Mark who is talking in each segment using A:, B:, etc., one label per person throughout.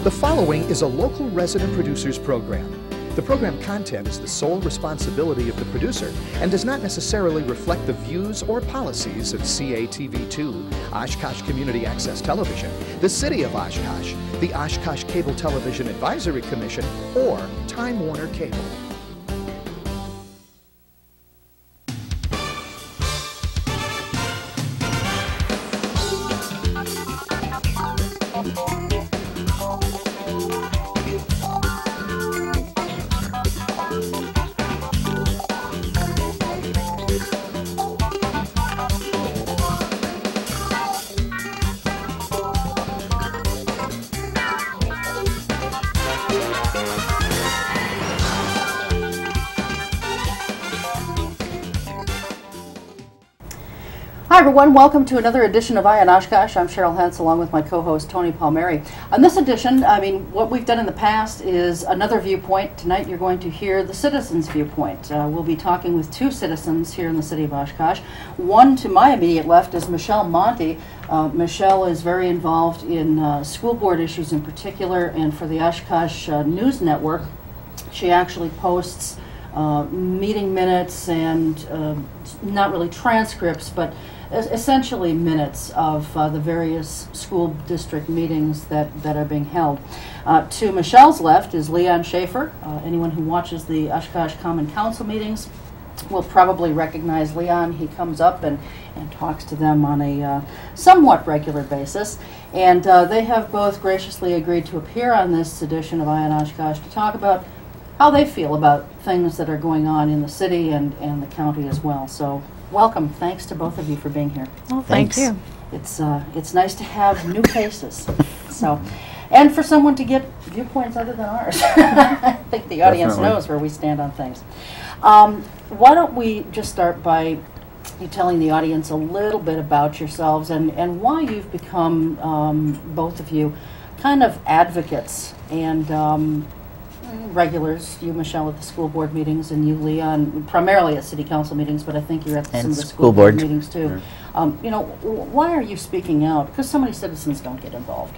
A: The following is a local resident producers program. The program content is the sole responsibility of the producer and does not necessarily reflect the views or policies of CATV2, Oshkosh Community Access Television, the City of Oshkosh, the Oshkosh Cable Television Advisory Commission, or Time Warner Cable.
B: Hi everyone, welcome to another edition of Eye on Oshkosh. I'm Cheryl Hentz along with my co-host Tony Palmeri. On this edition, what we've done in the past is another viewpoint. Tonight you're going to hear the citizens' viewpoint. We'll be talking with two citizens here in the city of Oshkosh. One to my immediate left is Michelle Monty. Michelle is very involved in school board issues in particular, and for the Oshkosh News Network, she actually posts meeting minutes and not really transcripts, but essentially minutes of the various school district meetings that are being held. To Michelle's left is Leon Schaefer. Anyone who watches the Oshkosh Common Council meetings will probably recognize Leon. He comes up and talks to them on a somewhat regular basis. And they have both graciously agreed to appear on this edition of Eye on Oshkosh to talk about how they feel about things that are going on in the city and the county as well. So welcome. Thanks to both of you for being here.
C: Well, thank you.
B: It's nice to have new faces. So, and for someone to get viewpoints other than ours. I think the audience knows where we stand on things. Why don't we just start by you telling the audience a little bit about yourselves and why you've become, both of you, kind of advocates and regulars, you, Michelle, at the school board meetings, and you, Leon, primarily at city council meetings, but I think you're at some of the school board meetings too. Yeah. Why are you speaking out? Because so many citizens don't get involved.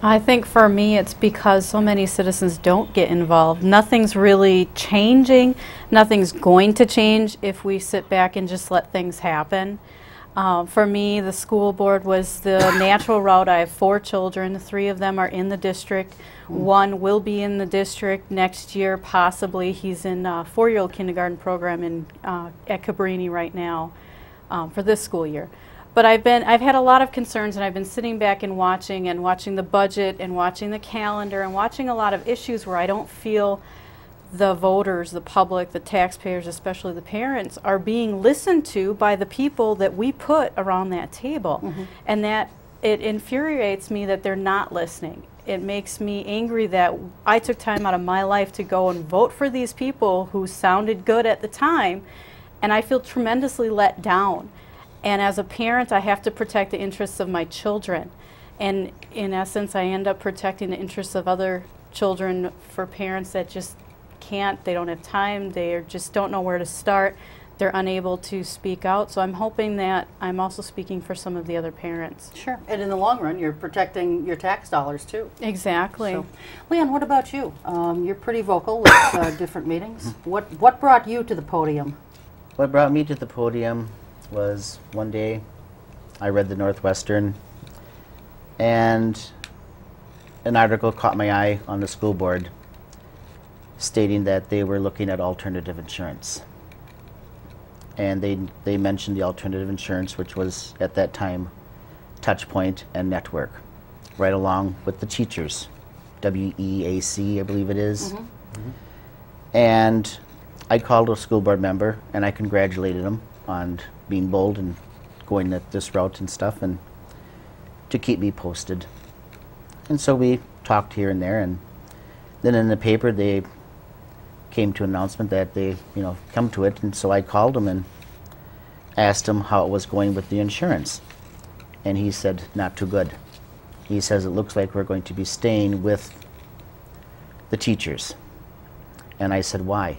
C: I think for me it's because so many citizens don't get involved. Nothing's really changing. Nothing's going to change if we sit back and just let things happen. For me, the school board was the natural route. I have 4 children. 3 of them are in the district. 1 will be in the district next year, possibly. He's in a 4-year-old kindergarten program at Cabrini right now for this school year. But I've had a lot of concerns, and I've been sitting back and watching the budget and watching the calendar and watching a lot of issues where I don't feel the voters, the public, the taxpayers, especially the parents, are being listened to by the people that we put around that table. Mm-hmm. And that it infuriates me that they're not listening. It makes me angry that I took time out of my life to go and vote for these people who sounded good at the time, and I feel tremendously let down. And as a parent, I have to protect the interests of my children. And in essence, I end up protecting the interests of other children for parents that just can't, they don't have time, they just don't know where to start, they're unable to speak out. So I'm hoping that I'm also speaking for some of the other parents.
B: Sure, and in the long run, you're protecting your tax dollars too.
C: Exactly.
B: So, Leon, what about you? You're pretty vocal at different meetings. What brought you to the podium?
D: What brought me to the podium was one day I read the Northwestern, and an article caught my eye on the school board stating that they were looking at alternative insurance. And they mentioned the alternative insurance, which was at that time Touchpoint and Network, right along with the teachers, WEAC, I believe it is. Mm-hmm. Mm-hmm. And I called a school board member and I congratulated him on being bold and going this route and stuff, and to keep me posted. And so we talked here and there, and then in the paper they came to an announcement that they, come to it, and so I called him and asked him how it was going with the insurance. And he said, not too good. He says, it looks like we're going to be staying with the teachers. And I said, why?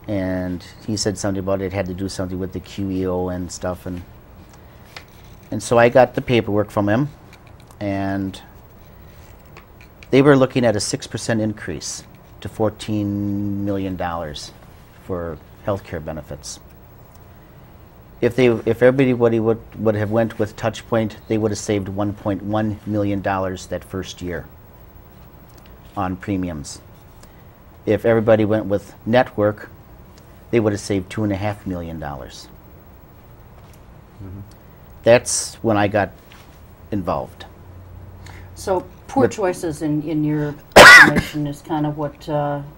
D: And he said something about it had to do something with the QEO and stuff. And so I got the paperwork from him, and they were looking at a 6% increase to $14 million for health care benefits. If everybody would have went with Touchpoint, they would have saved $1.1 million that first year on premiums. If everybody went with Network, they would have saved $2.5 million. That's when I got involved.
B: So poor choices in your estimation is kind of what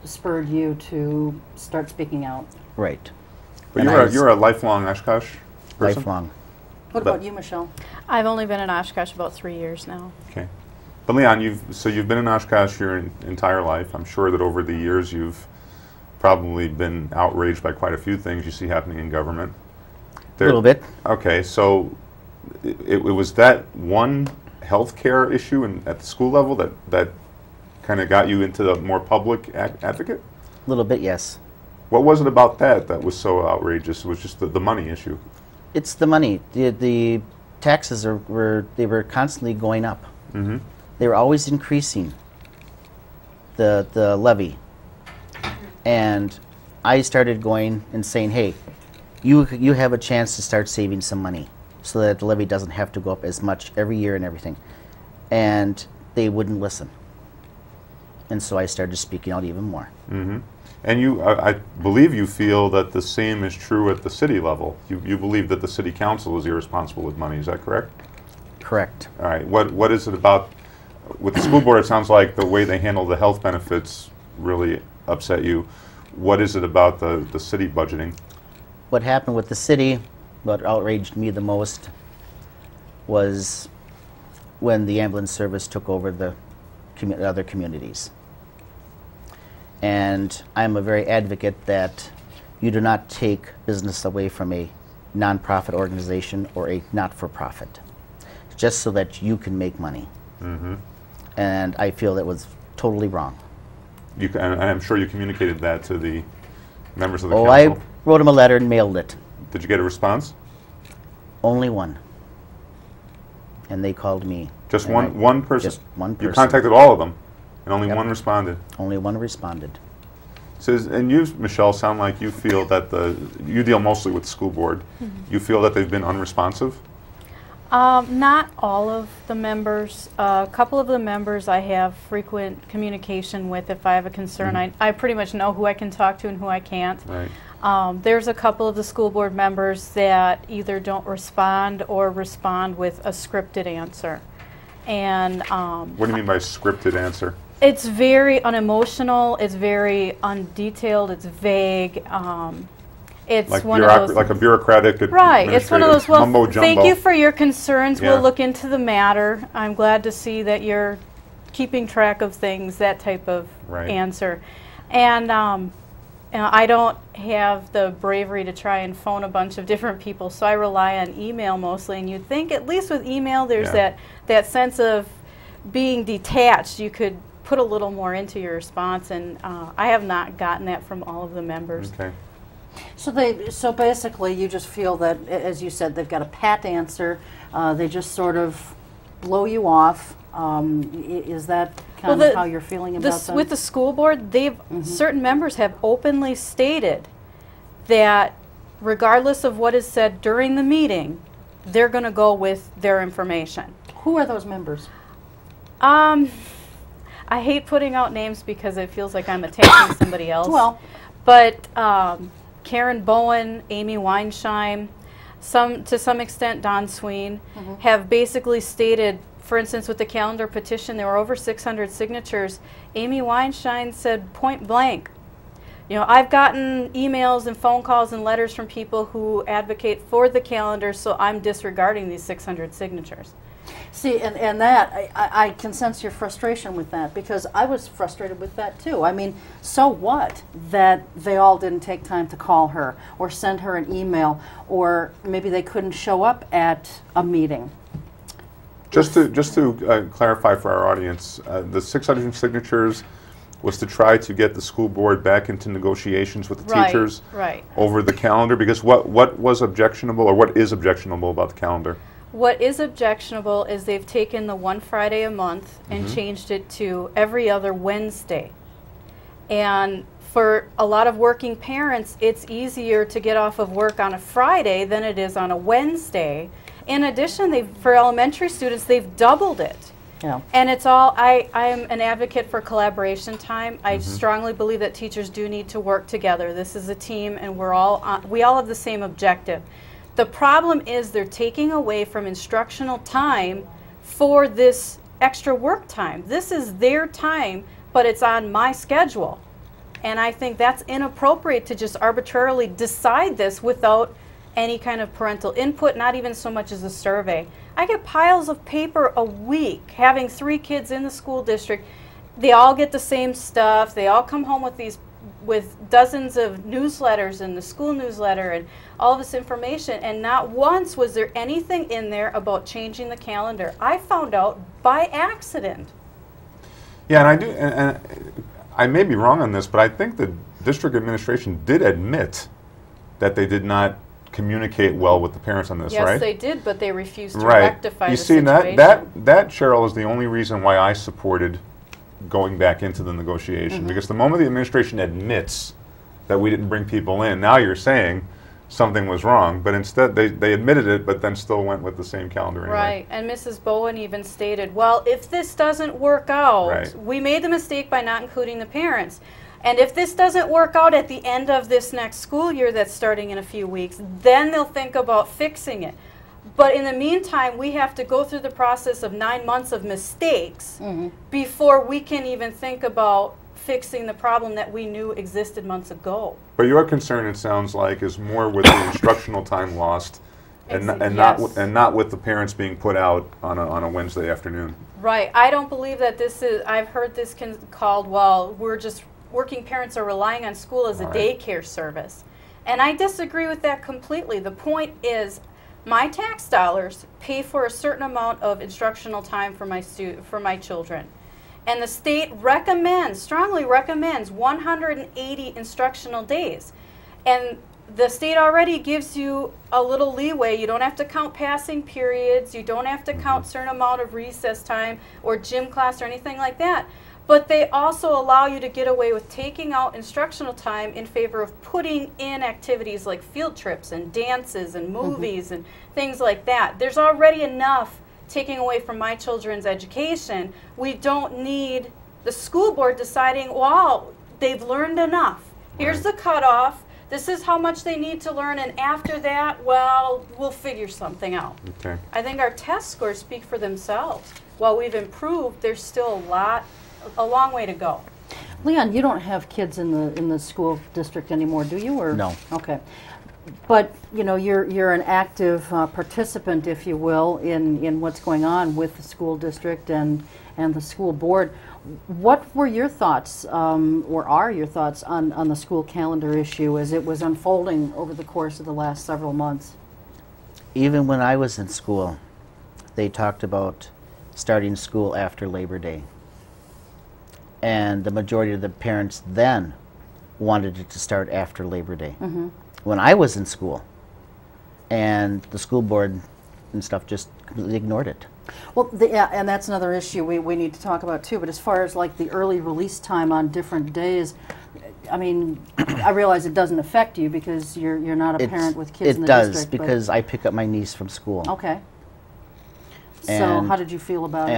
B: spurred you to start speaking out.
D: Right.
E: But you're a lifelong Oshkosh person?
D: Lifelong.
B: What about you, Michelle?
C: I've only been in Oshkosh about 3 years now.
E: Okay. But Leon, you've been in Oshkosh your entire life. I'm sure that over the years you've probably been outraged by quite a few things you see happening in government.
D: A little bit.
E: Okay, so it was that one health care issue at the school level that kind of got you into the more public advocate?
D: A little bit, yes.
E: What was it about that was so outrageous? It was just the money issue.
D: It's the money. The taxes were constantly going up.
E: Mm-hmm.
D: They were always increasing the levy. And I started going and saying, hey, you have a chance to start saving some money so that the levy doesn't have to go up as much every year and everything. And they wouldn't listen. And so I started speaking out even more.
E: Mm-hmm. And I believe you feel that the same is true at the city level. You believe that the city council is irresponsible with money, is that correct?
D: Correct.
E: All right. What is it about, with the school board, it sounds like the way they handle the health benefits really upset you. What is it about the city budgeting?
D: What happened with the city, what outraged me the most, was when the ambulance service took over the other communities. And I'm a very advocate that you do not take business away from a nonprofit organization or a not-for-profit, just so that you can make money.
E: Mm-hmm.
D: And I feel that was totally wrong.
E: And I'm sure you communicated that to the members of the
D: council.
E: council.
D: I wrote them a letter and mailed it.
E: Did you get a response?
D: Only one. And they called me.
E: Just one person?
D: Just one person.
E: You contacted all of them, and only
D: Yep.
E: one responded?
D: Only one responded.
E: So, and you, Michelle, sound like you feel that you deal mostly with the school board. Mm-hmm. You feel that they've been unresponsive?
C: Not all of the members. A couple of the members I have frequent communication with. If I have a concern,
E: Mm-hmm.
C: I pretty much know who I can talk to and who I can't.
E: Right.
C: There's a couple of the school board members that either don't respond or respond with a scripted answer. And
E: what do you mean by scripted answer?
C: it's very unemotional. It's very undetailed. It's vague. It's
E: like
C: one of those,
E: like a bureaucratic
C: right. It's one of those. Well,
E: mumbo jumbo.
C: thank you for your concerns.
E: Yeah.
C: We'll look into the matter. I'm glad to see that you're keeping track of things. That type of
E: Right.
C: answer, and I don't have the bravery to try and phone a bunch of different people, so I rely on email mostly. And you'd think, at least with email, there's
E: Yeah.
C: that sense of being detached. You could put a little more into your response, and I have not gotten that from all of the members.
E: Okay.
B: So basically, you just feel that, as you said, they've got a pat answer. They just sort of blow you off. Is that kind of how you're feeling about them?
C: With the school board, certain members have openly stated that regardless of what is said during the meeting, they're going to go with their information.
B: Who are those members?
C: I hate putting out names because it feels like I'm attacking somebody else.
B: Well,
C: but Karen Bowen, Amy Weinsheim, to some extent Don Sween, have basically stated, for instance, with the calendar petition, there were over 600 signatures. Amy Weinsheim said point blank, I've gotten emails and phone calls and letters from people who advocate for the calendar, so I'm disregarding these 600 signatures.
B: see, and that, I can sense your frustration with that, because I was frustrated with that too. I mean, so what that they all didn't take time to call her or send her an email, or maybe they couldn't show up at a meeting.
E: Just to clarify for our audience, the 600 signatures was to try to get the school board back into negotiations with the teachers
C: Right.
E: over the calendar, because what was objectionable, or what is objectionable about the calendar?
C: What is objectionable is they've taken the one Friday a month and changed it to every other Wednesday. And for a lot of working parents, it's easier to get off of work on a Friday than it is on a Wednesday. In addition, for elementary students, they've doubled it.
B: Yeah.
C: And it's all, I am an advocate for collaboration time. I strongly believe that teachers do need to work together. This is a team, and we all have the same objective. The problem is they're taking away from instructional time for this extra work time. This is their time, but it's on my schedule. And I think that's inappropriate to just arbitrarily decide this without any kind of parental input, not even so much as a survey. I get piles of paper a week, having 3 kids in the school district. They all get the same stuff. They all come home with dozens of newsletters and the school newsletter and all this information, and not once was there anything in there about changing the calendar. I found out by accident.
E: Yeah, and I may be wrong on this, but I think the district administration did admit that they did not communicate well with the parents on this, right?
C: Yes, they did, but they refused to
E: right.
C: rectify
E: You
C: the
E: see,
C: situation.
E: that, Cheryl, is the only reason why I supported going back into the negotiation, because the moment the administration admits that we didn't bring people in, now you're saying something was wrong, but instead they admitted it, but then still went with the same calendar anyway.
C: Right, and Mrs. Bowen even stated, well, if this doesn't work out, we made the mistake by not including the parents. And if this doesn't work out at the end of this next school year that's starting in a few weeks, then they'll think about fixing it. But in the meantime, we have to go through the process of 9 months of mistakes before we can even think about fixing the problem that we knew existed months ago.
E: But your concern, it sounds like, is more with the instructional time lost, and not with the parents being put out on a Wednesday afternoon.
C: Right. I don't believe that this is. I've heard this called, well, working parents are relying on school as a daycare service, and I disagree with that completely. The point is, my tax dollars pay for a certain amount of instructional time for my children. And the state strongly recommends 180 instructional days. And the state already gives you a little leeway. You don't have to count passing periods. You don't have to count a certain amount of recess time or gym class or anything like that. But they also allow you to get away with taking out instructional time in favor of putting in activities like field trips and dances and movies and things like that. There's already enough taking away from my children's education. We don't need the school board deciding, wow, they've learned enough. Here's the cutoff. This is how much they need to learn, and after that, well, we'll figure something out.
E: Okay.
C: I think our test scores speak for themselves. While we've improved, there's still a long way to go.
B: Leon, you don't have kids in the school district anymore, do you? Or?
D: No.
B: Okay. But you know, you're an active participant, if you will, in what's going on with the school district and the school board. What were your thoughts, or are your thoughts on the school calendar issue as it was unfolding over the course of the last several months?
D: Even when I was in school, they talked about starting school after Labor Day. And the majority of the parents then wanted it to start after Labor Day. When I was in school, and the school board and stuff just completely ignored it.
B: Well, yeah, and that's another issue we need to talk about too, but as far as like the early release time on different days, I mean, I realize it doesn't affect you because you're not a parent with kids in the district.
D: It does, because I pick up my niece from school.
B: Okay. So how did you feel about it?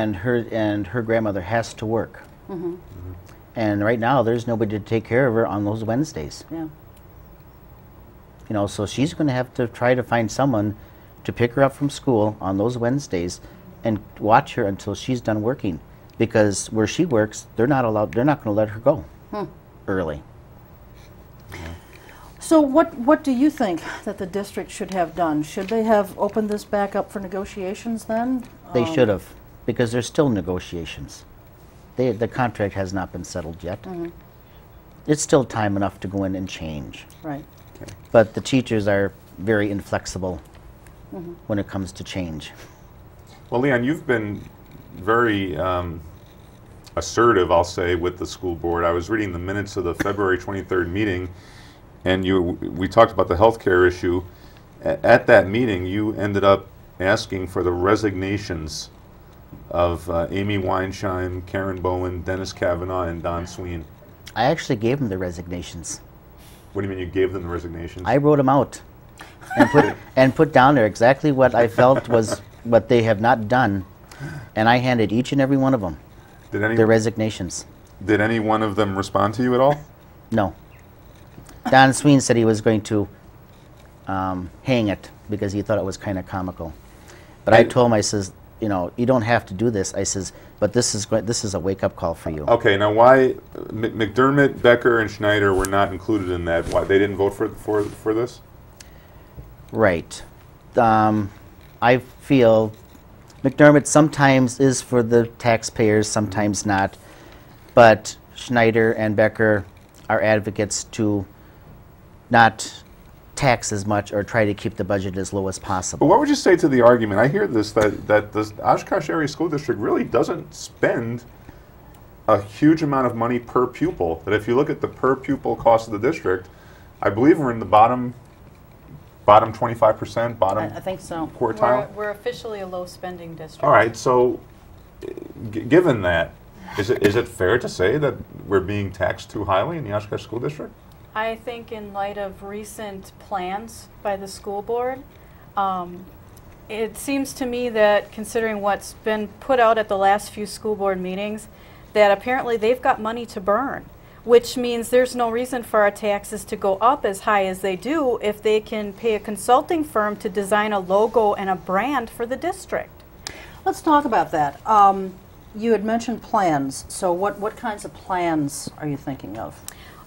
D: And her grandmother has to work. And right now there's nobody to take care of her on those Wednesdays.
B: Yeah.
D: You know, so she's going to have to try to find someone to pick her up from school on those Wednesdays and watch her until she's done working, because where she works, they're not going to let her go early.
B: So what do you think that the district should have done? Should they have opened this back up for negotiations then?
D: They should have, because there's still negotiations. The contract has not been settled yet. It's still time enough to go in and change.
B: Right.
E: Okay.
D: But the teachers are very inflexible when it comes to change.
E: Well, Leon, you've been very assertive, I'll say, with the school board. I was reading the minutes of the February 23rd meeting, and we talked about the health care issue. At that meeting, you ended up asking for the resignations of Amy Weinsheim, Karen Bowen, Dennis Kavanaugh, and Don Sween.
D: I actually gave them the resignations.
E: What do you mean you gave them the resignations?
D: I wrote them out and put down there exactly what I felt was what they have not done, and I handed each and every one of them their resignations.
E: Did any one of them respond to you at all?
D: No. Don Sween said he was going to hang it because he thought it was kind of comical. But I told him, I says, you know, you don't have to do this. I says, but this is a wake-up call for you.
E: Okay, now why McDermott, Becker, and Schneider were not included in that? Why they didn't vote for this?
D: Right. I feel McDermott sometimes is for the taxpayers, sometimes not. But Schneider and Becker are advocates to not tax as much or try to keep the budget as low as possible.
E: But what would you say to the argument? I hear this, that the Oshkosh Area School District really doesn't spend a huge amount of money per pupil. That if you look at the per pupil cost of the district, I believe we're in the bottom 25%, bottom
B: I think so.
E: quartile.
C: We're officially a low spending district.
E: All right, so given that, is it fair to say that we're being taxed too highly in the Oshkosh School District?
C: I think in light of recent plans by the school board, it seems to me that considering what's been put out at the last few school board meetings, that apparently they've got money to burn, which means there's no reason for our taxes to go up as high as they do if they can pay a consulting firm to design a logo and a brand for the district.
B: Let's talk about that. You had mentioned plans. So what kinds of plans are you thinking of?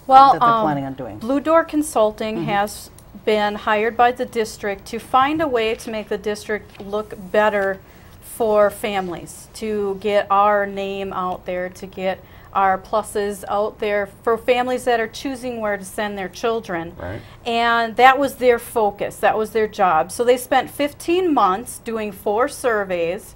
C: Well,
B: that they're planning on doing?
C: Blue Door Consulting has been hired by the district to find a way to make the district look better for families, to get our name out there, to get our pluses out there for families that are choosing where to send their children.
E: Right.
C: And that was their focus, that was their job. So they spent 15 months doing 4 surveys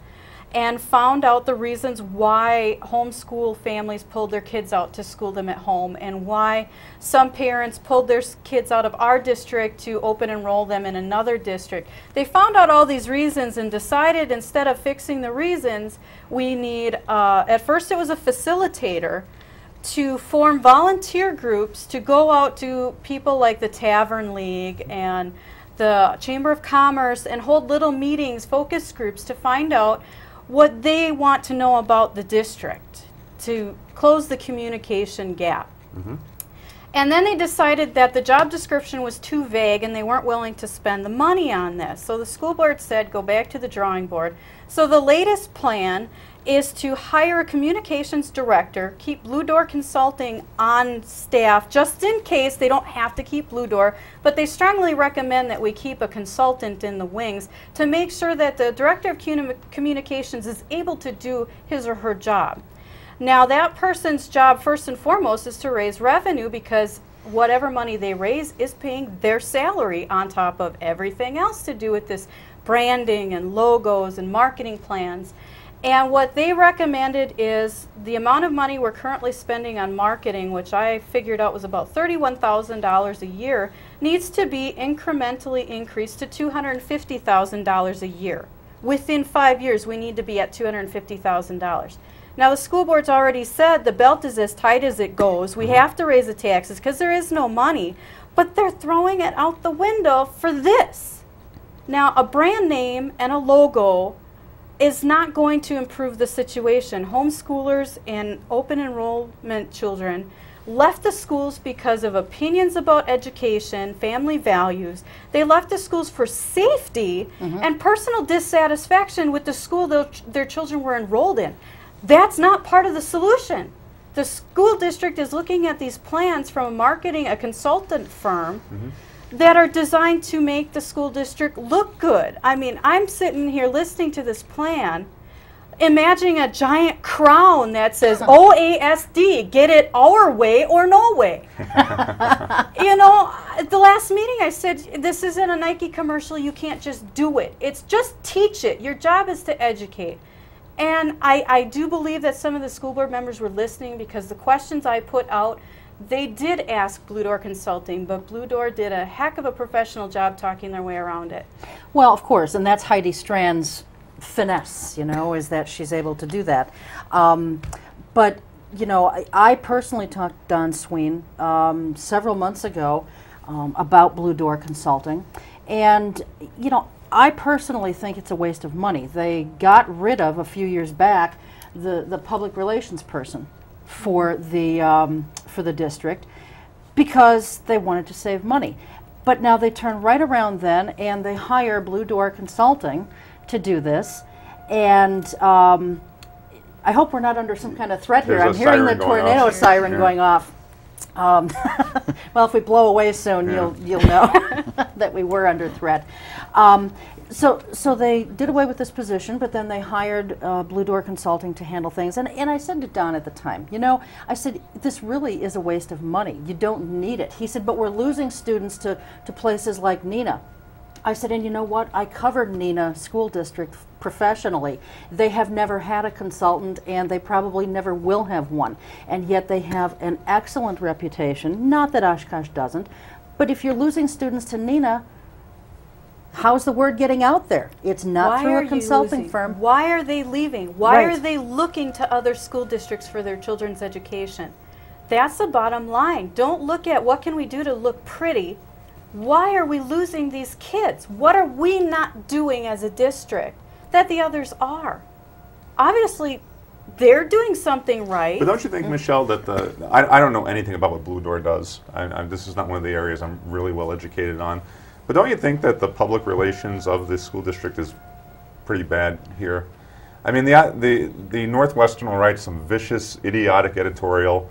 C: and found out the reasons why homeschool families pulled their kids out to school them at home, and why some parents pulled their kids out of our district to open enroll them in another district. They found out all these reasons and decided, instead of fixing the reasons, we need, at first it was a facilitator, to form volunteer groups to go out to people like the Tavern League and the Chamber of Commerce and hold little meetings, focus groups, to find out what they want to know about the district, to close the communication gap. And then they decided that the job description was too vague and they weren't willing to spend the money on this. So the school board said, go back to the drawing board. So the latest plan is to hire a communications director, keep Blue Door Consulting on staff just in case. They don't have to keep Blue Door, but they strongly recommend that we keep a consultant in the wings to make sure that the director of communications is able to do his or her job. Now that person's job first and foremost is to raise revenue, because whatever money they raise is paying their salary on top of everything else to do with this branding and logos and marketing plans. And what they recommended is the amount of money we're currently spending on marketing, which I figured out was about $31,000 a year, needs to be incrementally increased to $250,000 a year. Within 5 years, we need to be at $250,000. Now, the school board's already said the belt is as tight as it goes. We have to raise the taxes because there is no money, but they're throwing it out the window for this. Now, a brand name and a logo is not going to improve the situation. Homeschoolers and open enrollment children left the schools because of opinions about education, family values. They left the schools for safety and personal dissatisfaction with the school their children were enrolled in. That's not part of the solution. The school district is looking at these plans from a consultant firm that are designed to make the school district look good. I mean, I'm sitting here listening to this plan, imagining a giant crown that says OASD, get it our way or no way. You know, at the last meeting I said, this isn't a Nike commercial, you can't just do it. It's just teach it. Your job is to educate. And I do believe that some of the school board members were listening, because the questions I put out They did ask Blue Door Consulting, but Blue Door did a heck of a professional job talking their way around it.
B: Well, of course, and that's Heidi Strand's finesse, you know, is that she's able to do that. But, you know, I personally talked to Don Sween several months ago about Blue Door Consulting, and, you know, I personally think it's a waste of money. They got rid of, a few years back, the public relations person for the district because they wanted to save money. But now they turn right around then and they hire Blue Door Consulting to do this. And I hope we're not under some kind of threat here.
E: There's
B: I'm hearing the tornado siren
E: Yeah.
B: going off. Well, if we blow away soon, you'll know that we were under threat. So they did away with this position, but then they hired Blue Door Consulting to handle things. And I said to Don at the time, you know, I said, this really is a waste of money. You don't need it. He said, but we're losing students to places like Neenah. I said, and you know what? I covered Neenah School District professionally. They have never had a consultant, and they probably never will have one. And yet they have an excellent reputation. Not that Oshkosh doesn't, but if you're losing students to Neenah, how's the word getting out there? It's not through a consulting firm.
C: Why are they leaving? Why
B: Right.
C: are they looking to other school districts for their children's education? That's the bottom line. Don't look at what can we do to look pretty. Why are we losing these kids? What are we not doing as a district that the others are? Obviously, they're doing something right.
E: But don't you think, Michelle, that I don't know anything about what Blue Door does. This is not one of the areas I'm really well educated on. But don't you think that the public relations of this school district is pretty bad here? I mean, the Northwestern will write some vicious, idiotic editorial,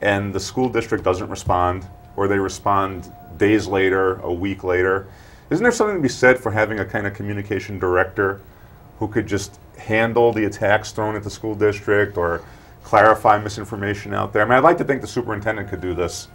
E: and the school district doesn't respond, or they respond days later, a week later. Isn't there something to be said for having a kind of communication director who could just handle the attacks thrown at the school district or clarify misinformation out there? I mean, I'd like to think the superintendent could do this.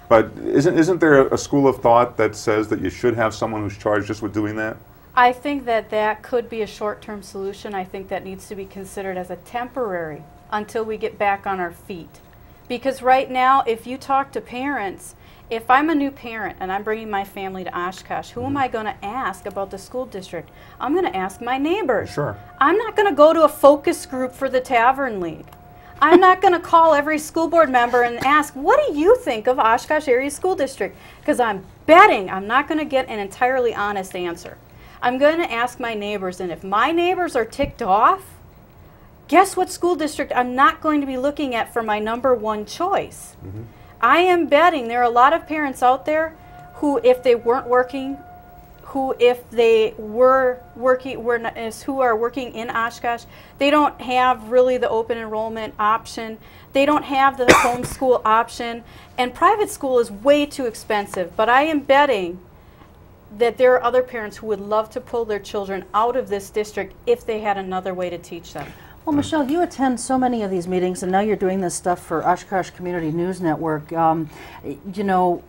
E: But isn't there a school of thought that says that you should have someone who's charged just with doing that?
C: I think that could be a short-term solution. I think that needs to be considered as a temporary until we get back on our feet. Because right now, if you talk to parents, if I'm a new parent and I'm bringing my family to Oshkosh, who am I going to ask about the school district? I'm going to ask my neighbors.
E: Sure.
C: I'm not going to go to a focus group for the Tavern League. I'm not going to call every school board member and ask, what do you think of Oshkosh Area School District? Because I'm betting I'm not going to get an entirely honest answer. I'm going to ask my neighbors, and if my neighbors are ticked off, guess what school district I'm not going to be looking at for my number one choice? Mm-hmm. I am betting there are a lot of parents out there who, if they weren't working, who if they were working, who are working in Oshkosh, they don't have really the open enrollment option. They don't have the homeschool option, and private school is way too expensive. But I am betting that there are other parents who would love to pull their children out of this district if they had another way to teach them.
B: Well, Michelle, you attend so many of these meetings, and now you're doing this stuff for Oshkosh Community News Network. You know,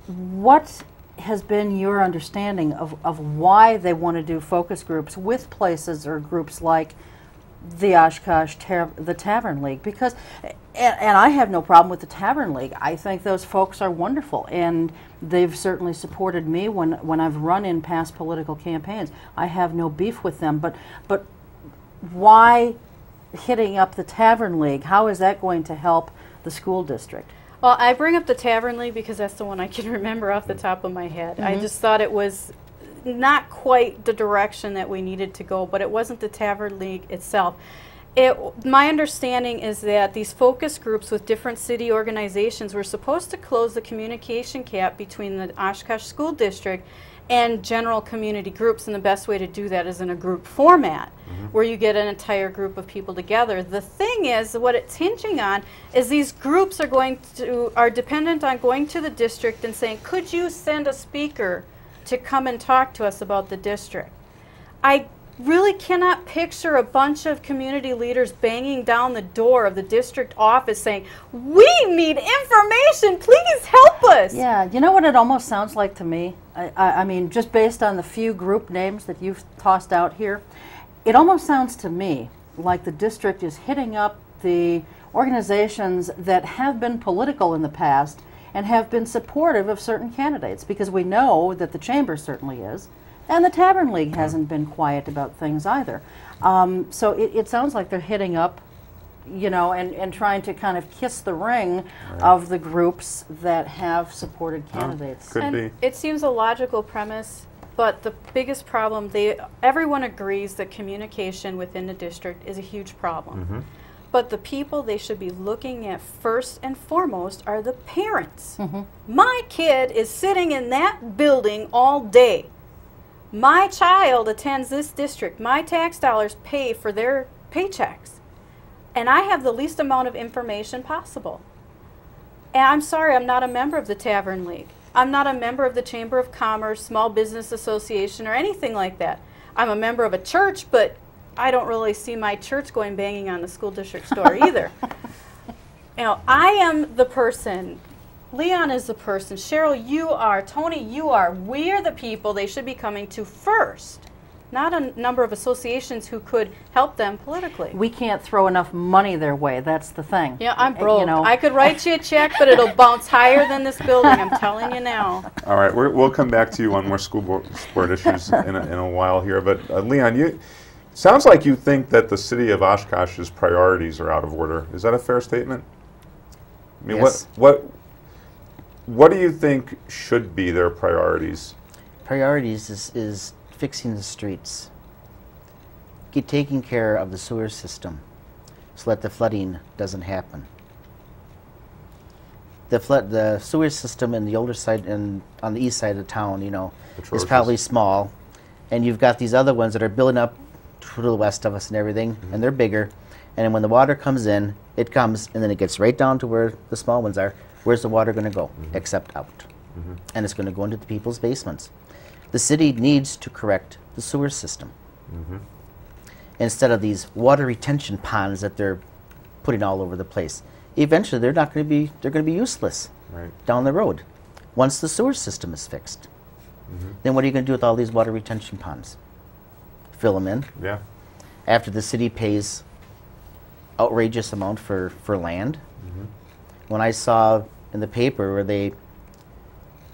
B: what has been your understanding of why they want to do focus groups with places or groups like the Oshkosh the Tavern League? Because, and I have no problem with the Tavern League. I think those folks are wonderful, and they've certainly supported me when I've run in past political campaigns. I have no beef with them, but why hitting up the Tavern League? How is that going to help the school district?
C: Well, I bring up the Tavern League because that's the one I can remember off the top of my head. I just thought it was not quite the direction that we needed to go, but it wasn't the Tavern League itself. My understanding is that these focus groups with different city organizations were supposed to close the communication gap between the Oshkosh School District and general community groups, and the best way to do that is in a group format where you get an entire group of people together. The thing is, what it's hinging on is these groups are dependent on going to the district and saying, could you send a speaker to come and talk to us about the district? I really cannot picture a bunch of community leaders banging down the door of the district office saying, we need information, please help us.
B: Yeah, you know what it almost sounds like to me? I mean, just based on the few group names that you've tossed out here, it almost sounds to me like the district is hitting up the organizations that have been political in the past and have been supportive of certain candidates, because we know that the Chamber certainly is, and the Tavern League hasn't been quiet about things either. So it sounds like they're hitting up, you know, and trying to kind of kiss the ring of the groups that have supported candidates.
E: Could be.
C: It seems a logical premise, but the biggest problem, everyone agrees that communication within the district is a huge problem. But the people they should be looking at first and foremost are the parents. My kid is sitting in that building all day. My child attends this district. My tax dollars pay for their paychecks. And I have the least amount of information possible. And I'm sorry, I'm not a member of the Tavern League. I'm not a member of the Chamber of Commerce, Small Business Association, or anything like that. I'm a member of a church, but I don't really see my church going banging on the school district door either. You know, I am the person. Leon is the person. Cheryl, you are. Tony, you are. We're the people they should be coming to first, not a number of associations who could help them politically.
B: We can't throw enough money their way. That's the thing.
C: Yeah, I'm broke.
B: You know.
C: I could write you a check, but it'll bounce higher than this building. I'm telling you now.
E: All right, we'll come back to you on more school board issues in a while here. But Leon, sounds like you think that the city of Oshkosh's priorities are out of order. Is that a fair statement? I mean,
D: Yes.
E: what do you think should be their priorities?
D: Priorities is fixing the streets, taking care of the sewer system so that the flooding doesn't happen. The sewer system in the older side and on the east side of town, you know,
E: Atrocious.
D: is probably small, and you've got these other ones that are building up to the west of us and everything, and they're bigger. And then when the water comes in, it comes and then it gets right down to where the small ones are. Where's the water going to go? Except out. And it's going to go into the people's basements. The city needs to correct the sewer system. Instead of these water retention ponds that they're putting all over the place. Eventually they're going to be useless down the road once the sewer system is fixed. Then what are you going to do with all these water retention ponds? Fill them in?
E: Yeah.
D: After the city pays outrageous amount for land. When I saw in the paper where they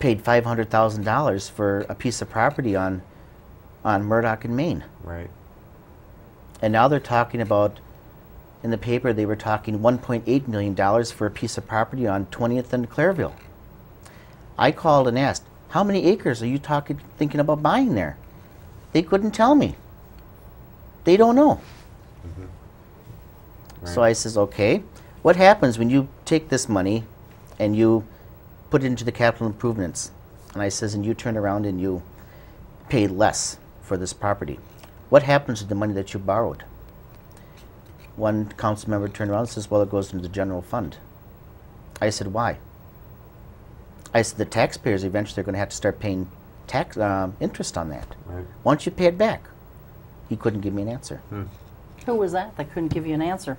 D: paid $500,000 for a piece of property on Murdoch in Maine.
E: Right.
D: And now they're talking about, in the paper they were talking $1.8 million for a piece of property on 20th and Clareville. I called and asked, how many acres are you thinking about buying there? They couldn't tell me. They don't know. So I says, okay, what happens when you take this money and you put it into the capital improvements? And I says, and you turn around and you pay less for this property. What happens to the money that you borrowed? One council member turned around and says, well, it goes into the general fund. I said, why? I said, the taxpayers eventually are going to have to start paying interest on that. Once you pay it back. He couldn't give me an answer.
B: Who was that that couldn't give you an answer?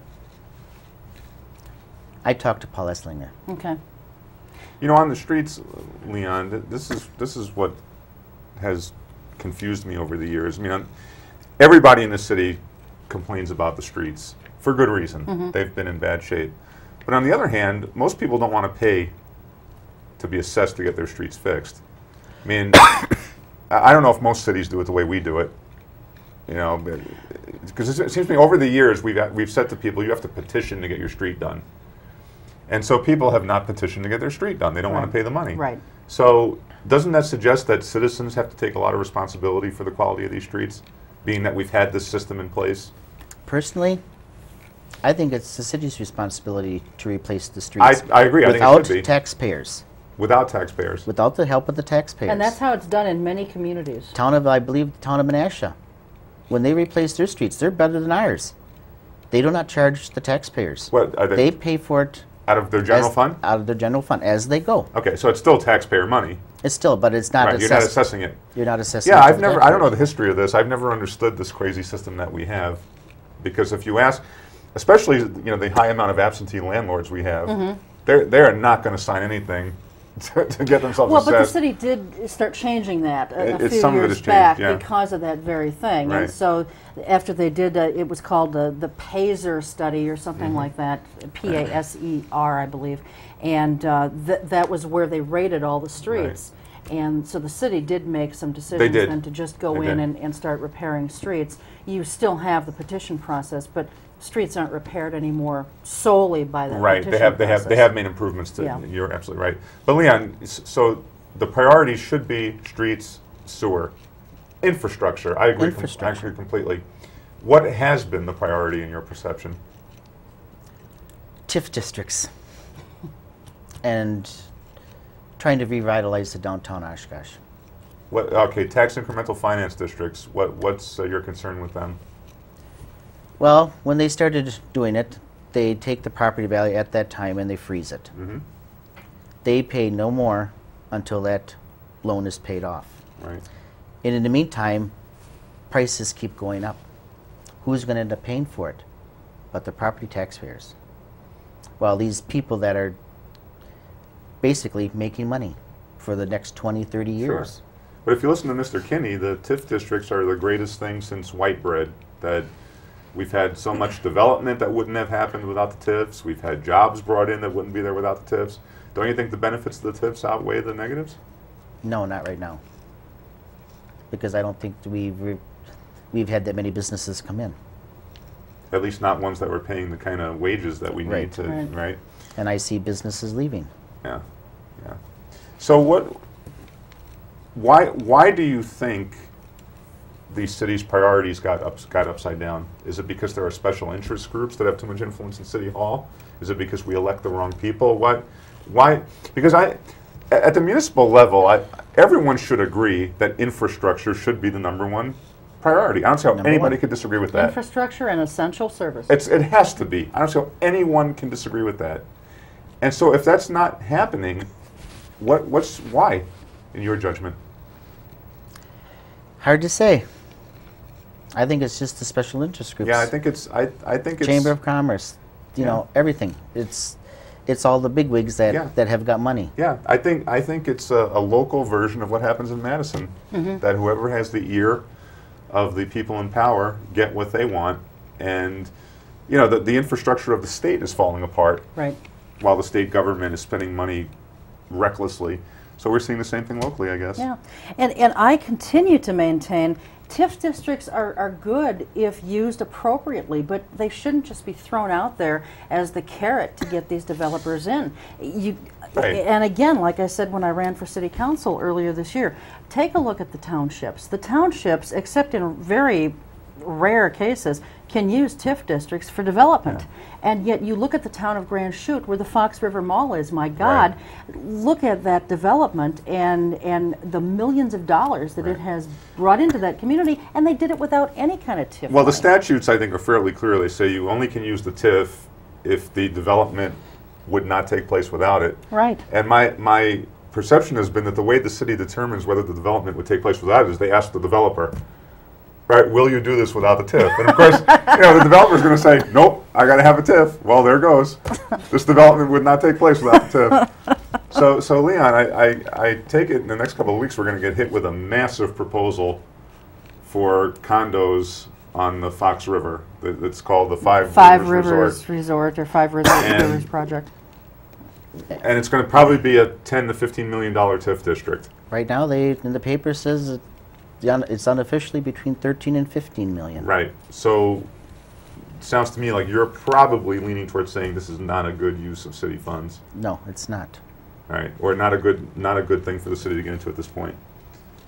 D: I talked to Paul Esslinger.
B: Okay.
E: You know, on the streets, Leon, this is what has confused me over the years. I mean, everybody in the city complains about the streets for good reason. They've been in bad shape. But on the other hand, most people don't want to pay to be assessed to get their streets fixed. I mean, I don't know if most cities do it the way we do it. You know, because it seems to me over the years we've said to people, you have to petition to get your street done. And so people have not petitioned to get their street done. They don't want to pay the money.
B: Right.
E: So doesn't that suggest that citizens have to take a lot of responsibility for the quality of these streets, being that we've had this system in place?
D: Personally, I think it's the city's responsibility to replace the streets.
E: I agree. I think it should be.
D: Without taxpayers.
E: Without taxpayers.
D: Without the help of the taxpayers.
B: And that's how it's done in many communities.
D: I believe the town of Menasha, when they replace their streets, they're better than ours. They do not charge the taxpayers.
E: What are
D: they pay for it
E: out of their general fund?
D: Out of their general fund as they go.
E: Okay, so it's still taxpayer money.
D: It's still, but it's not
E: right, you're not assessing it.
D: You're not assessing
E: yeah,
D: it.
E: I don't know the history of this. I've never understood this crazy system that we have. Because if you ask, especially the high amount of absentee landlords we have, they are not going to sign anything to get themselves
B: well,
E: assessed.
B: but the city did start changing that a
E: It's
B: few
E: some of it
B: years
E: has changed,
B: back
E: yeah.
B: because of that very thing.
E: Right.
B: And so after they did, it was called the PASER study or something
E: Mm-hmm.
B: like that, PASER, I believe. And that was where they rated all the streets. And so the city did make some decisions
E: did.
B: then to just go
E: They
B: in
E: did.
B: and start repairing streets. You still have the petition process, but streets aren't repaired anymore solely by that
E: Right,
B: petition
E: they have made improvements to,
B: Yeah.
E: you're absolutely right. But Leon, so the priorities should be streets, sewer, infrastructure. I agree, I agree completely. What has been the priority in your perception?
D: TIF districts and trying to revitalize the downtown Oshkosh.
E: What, okay, tax incremental finance districts, what's your concern with them?
D: Well, when they started doing it, they take the property value at that time and they freeze it.
E: Mm-hmm.
D: They pay no more until that loan is paid off.
E: Right.
D: And in the meantime, prices keep going up. Who's going to end up paying for it? But the property taxpayers. While these people that are basically making money for the next 20, 30 years.
E: Sure. But if you listen to Mr. Kinney, the TIF districts are the greatest thing since white bread. That we've had so much development that wouldn't have happened without the TIFs. We've had jobs brought in that wouldn't be there without the TIFs. Don't you think the benefits of the TIFs outweigh the negatives?
D: No, not right now. Because I don't think we've had that many businesses come in.
E: At least not ones that were paying the kind of wages that we need
D: Right.
E: to,
B: Right.
E: right?
D: And I see businesses leaving.
E: Yeah, yeah. So why do you think the city's priorities got upside down? Is it because there are special interest groups that have too much influence in City Hall? Is it because we elect the wrong people? Why? Because at the municipal level, everyone should agree that infrastructure should be the #1 priority. I don't see how
D: Number
E: anybody
D: one.
E: could disagree with that.
B: Infrastructure and essential services.
E: It has to be. I don't see how anyone can disagree with that. And so if that's not happening, why, in your judgment?
D: Hard to say. I think it's just the special interest groups.
E: Yeah, I think it's
D: Chamber of Commerce, you know, everything. It's all the bigwigs that have got money.
E: Yeah, I think it's a local version of what happens in Madison. That whoever has the ear of the people in power get what they want, and you know the infrastructure of the state is falling apart.
B: Right.
E: While the state government is spending money recklessly. So we're seeing the same thing locally, I guess.
B: Yeah, and I continue to maintain TIF districts are good if used appropriately, but they shouldn't just be thrown out there as the carrot to get these developers in.
E: Right.
B: And again, like I said when I ran for city council earlier this year, take a look at the townships. The townships, except in very rare cases, can use TIF districts for development.
E: Yeah.
B: And yet you look at the town of Grand Chute where the Fox River Mall is, my God, look at that development and the millions of dollars that it has brought into that community, and they did it without any kind of TIF
E: Well, the
B: money.
E: statutes, I think, are fairly clear. They say you only can use the TIF if the development would not take place without it.
B: Right.
E: And my perception has been that the way the city determines whether the development would take place without it is they ask the developer, right, will you do this without the TIF? And of course, you know, the developer's going to say, nope, I got to have a TIF. Well, there goes. This development would not take place without the TIF. So Leon, I take it in the next couple of weeks we're going to get hit with a massive proposal for condos on the Fox River. It's called the Five
B: Rivers Resort or Five Rivers Project.
E: And it's going to probably be a $10 to $15 million TIF district.
D: Right now, in the paper says it's unofficially between 13 and 15 million.
E: Right. So it sounds to me like you're probably leaning towards saying this is not a good use of city funds.
D: No, it's not.
E: All right. Or not a good thing for the city to get into at this point.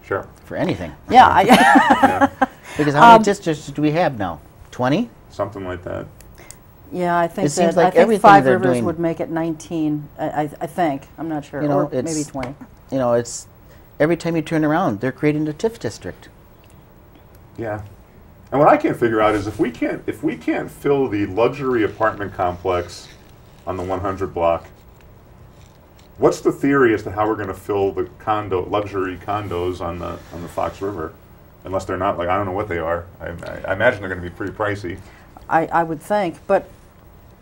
E: Sure.
D: For anything.
B: Yeah.
E: Yeah.
D: Because how many districts do we have now? 20?
E: Something like that.
B: Yeah, I think
D: It seems
B: that
D: like
B: I think
D: everything
B: Five
D: they're
B: Rivers
D: doing-
B: would make it 19. I think. I'm not sure.
D: You know,
B: or maybe
D: it's-
B: 20.
D: You know, it's every time you turn around, they're creating a TIF district.
E: Yeah. And what I can't figure out is if we can't fill the luxury apartment complex on the 100 block, what's the theory as to how we're going to fill the luxury condos on the Fox River? Unless they're not, like, I don't know what they are. I imagine they're going to be pretty pricey.
B: I would think, but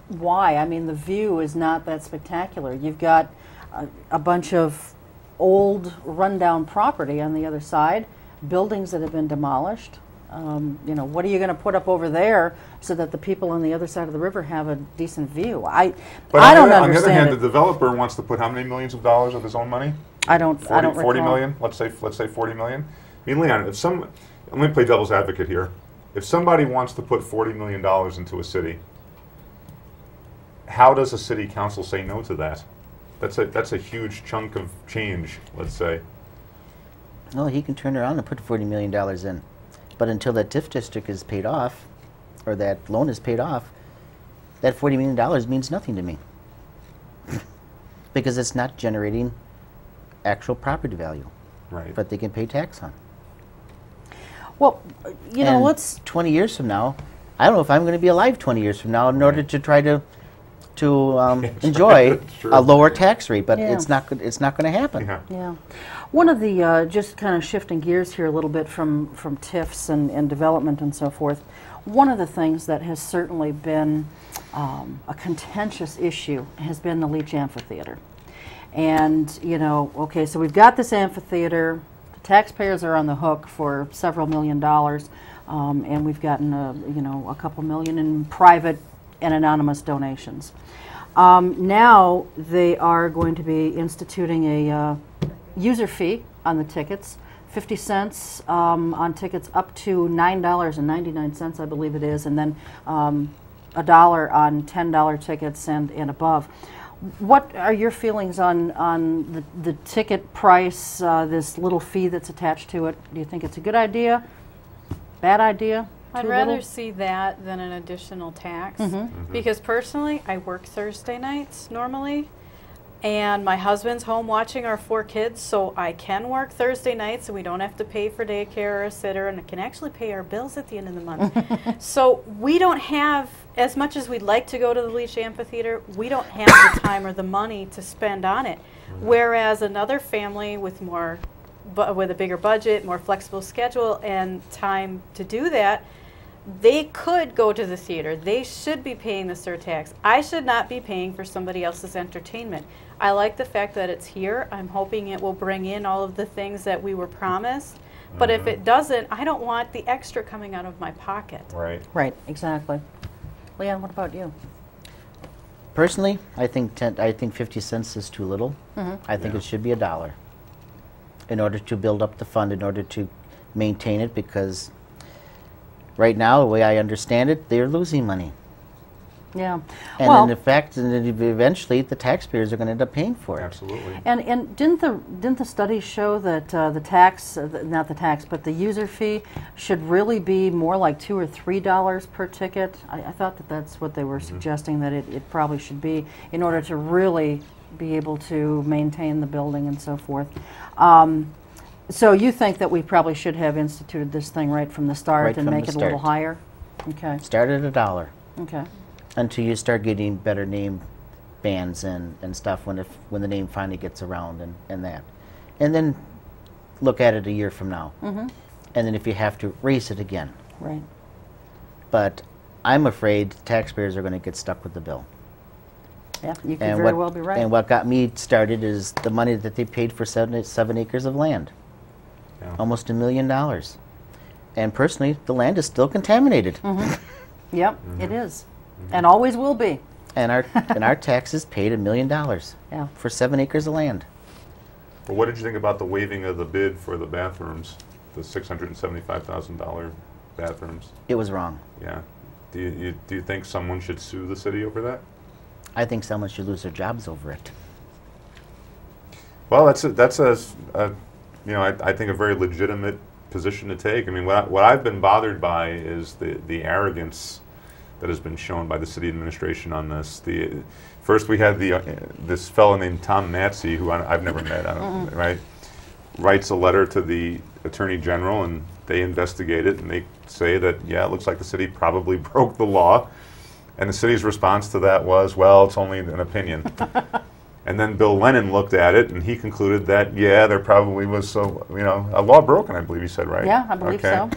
B: why? I mean, the view is not that spectacular. You've got a bunch of old rundown property on the other side, buildings that have been demolished. You know, what are you going to put up over there so that the people on the other side of the river have a decent view? I don't understand.
E: On the other hand, the developer wants to put how many millions of dollars of his own money?
B: I don't
E: 40
B: recall.
E: million. Let's say 40 million. I mean, Leon, let me play devil's advocate here. If somebody wants to put $40 million into a city, how does a city council say no to that? That's a huge chunk of change, let's say.
D: Well, he can turn around and put $40 million in. But until that TIF district is paid off, or that loan is paid off, that $40 million means nothing to me. Because it's not generating actual property value.
E: Right.
D: But they can pay tax on.
B: Well, you know,
D: And
B: let's
D: 20 years from now, I don't know if I'm going to be alive 20 years from now in order to try to enjoy
E: Sure.
D: a lower tax rate, but
B: Yeah.
D: it's not going to happen.
E: Yeah.
B: Yeah. One of the, just kind of shifting gears here a little bit from TIFs and development and so forth, one of the things that has certainly been a contentious issue has been the Leach Amphitheater. And, you know, okay, so we've got this amphitheater, the taxpayers are on the hook for several $1 million, and we've gotten, you know, a couple million in private and anonymous donations. Now they are going to be instituting a user fee on the tickets, 50 cents on tickets up to $9.99, I believe it is, and then $1 on $10 tickets and above. What are your feelings on the ticket price, this little fee that's attached to it? Do you think it's a good idea, bad idea?
C: I'd
B: too
C: rather
B: little?
C: see that than an additional tax.
B: Mm-hmm.
C: Because personally, I work Thursday nights normally, and my husband's home watching our 4 kids, so I can work Thursday nights and we don't have to pay for daycare or a sitter, and I can actually pay our bills at the end of the month. So we don't have, as much as we'd like to go to the Leach Amphitheater, we don't have the time or the money to spend on it. Whereas another family with with a bigger budget, more flexible schedule, and time to do that, they could go to the theater. They should be paying the surtax. I should not be paying for somebody else's entertainment. I like the fact that it's here. I'm hoping it will bring in all of the things that we were promised. But if it doesn't, I don't want the extra coming out of my pocket.
E: Right.
B: Right, exactly. Leon, what about you?
D: Personally, I think 50 cents is too little. I think it should be $1 in order to build up the fund, in order to maintain it, because right now, the way I understand it, they're losing money.
B: Yeah.
D: And
B: well,
D: in fact, eventually the taxpayers are going to end up paying for it.
E: Absolutely.
B: and didn't the studies show that the tax, not the tax, but the user fee should really be more like $2 or $3 per ticket? I thought that that's what they were suggesting, that it probably should be, in order to really be able to maintain the building and so forth. So you think that we probably should have instituted this thing right from the start
D: Right
B: and
D: from
B: make
D: the
B: it a little
D: start.
B: higher? Okay.
D: Start at $1
B: Okay.
D: until you start getting better name bands and stuff when the name finally gets around and that. And then look at it a year from now. And then if you have to, raise it again.
B: Right.
D: But I'm afraid taxpayers are going to get stuck with the bill.
B: Yeah, you could very well be right.
D: And what got me started is the money that they paid for 7 acres of land.
E: Yeah.
D: Almost $1 million. And personally, the land is still contaminated.
B: Yep, it is. And always will be.
D: And our taxes paid $1 million
B: Yeah.
D: for 7 acres of land.
E: Well, what did you think about the waiving of the bid for the bathrooms, the $675,000 bathrooms?
D: It was wrong.
E: Yeah. Do you think someone should sue the city over that?
D: I think someone should lose their jobs over it.
E: Well, that's you know, I think a very legitimate position to take. I mean, what I've been bothered by is the arrogance that has been shown by the city administration on this. First we had this fellow named Tom Matsey, who I've never met, right? Writes a letter to the Attorney General, and they investigate it, and they say that, yeah, it looks like the city probably broke the law. And the city's response to that was, well, it's only an opinion. And then Bill Lennon looked at it, and he concluded that, yeah, there probably was a law broken, I believe he said, right?
B: Yeah, I believe so.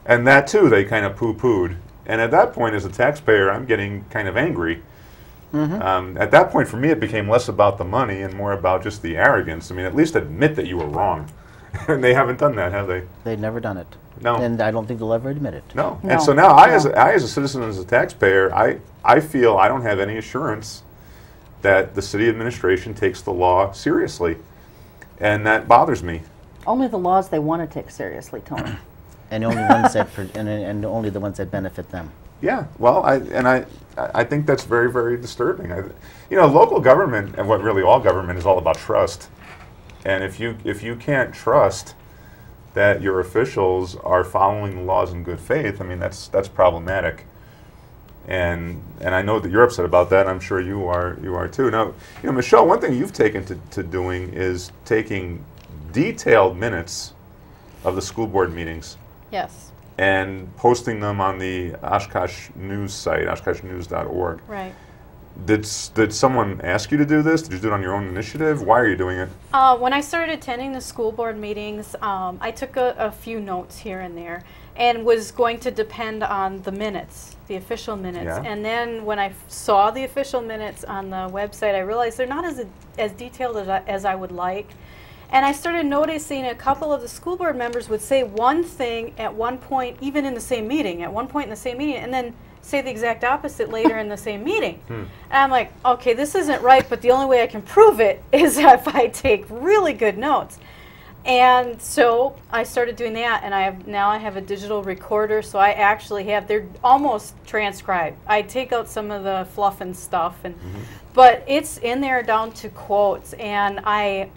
E: And that, too, they kind of poo-pooed. And at that point, as a taxpayer, I'm getting kind of angry At that point, for me, it became less about the money and more about just the arrogance. I mean, at least admit that you were wrong. And they haven't done that, have they?
D: They've never done it.
E: No.
D: And I don't think they'll ever admit it.
E: No.
B: No.
E: And so now I, as a citizen, as a taxpayer, I feel I don't have any assurance that the city administration takes the law seriously. And that bothers me.
B: Only the laws they want to take seriously, Tony.
D: And only ones that and only the ones that benefit them.
E: Yeah, well, I think that's very, very disturbing. You know, local government, and what really all government is all about trust. And if you can't trust that your officials are following the laws in good faith, I mean, that's problematic. And I know that you're upset about that. And I'm sure you are too. Now, you know, Michelle, one thing you've taken to doing is taking detailed minutes of the school board meetings.
C: Yes.
E: And posting them on the Oshkosh News site, oshkoshnews.org.
C: Right.
E: Did someone ask you to do this? Did you do it on your own initiative? Why are you doing it?
C: When I started attending the school board meetings, I took a few notes here and there and was going to depend on the minutes, the official minutes.
E: Yeah.
C: And then when I saw the official minutes on the website, I realized they're not as detailed as I would like. And I started noticing a couple of the school board members would say one thing at one point, even in the same meeting, and then say the exact opposite later in the same meeting. And I'm like, okay, this isn't right, but the only way I can prove it is if I take really good notes. And so I started doing that, and now I have a digital recorder, so I actually have, they're almost transcribed. I take out some of the fluff and stuff, but it's in there down to quotes, and I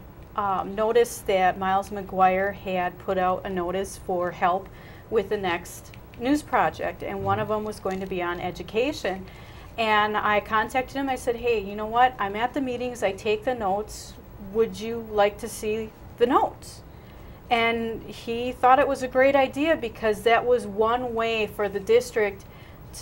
C: noticed that Miles McGuire had put out a notice for help with the next news project, and one of them was going to be on education. And I contacted him. I said, hey, you know what? I'm at the meetings. I take the notes. Would you like to see the notes? And he thought it was a great idea because that was one way for the district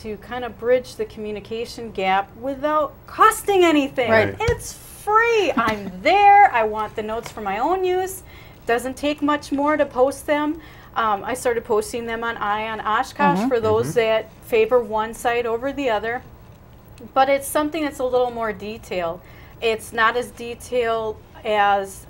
C: to kind of bridge the communication gap without costing anything.
E: Right.
C: It's free. I'm there. I want the notes for my own use. Doesn't take much more to post them. I started posting them on Oshkosh for those that favor one site over the other. But it's something that's a little more detailed. It's not as detailed as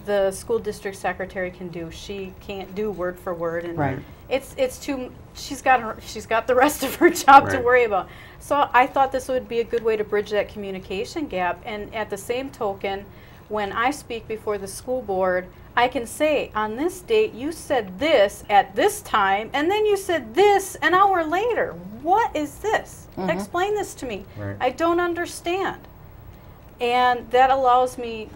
C: the school district secretary can do. She can't do word for word, and it's too. She's got the rest of her job to worry about. So I thought this would be a good way to bridge that communication gap. And at the same token, when I speak before the school board, I can say, on this date, you said this at this time, and then you said this an hour later. What is this? Explain this to me. I don't understand. And that allows me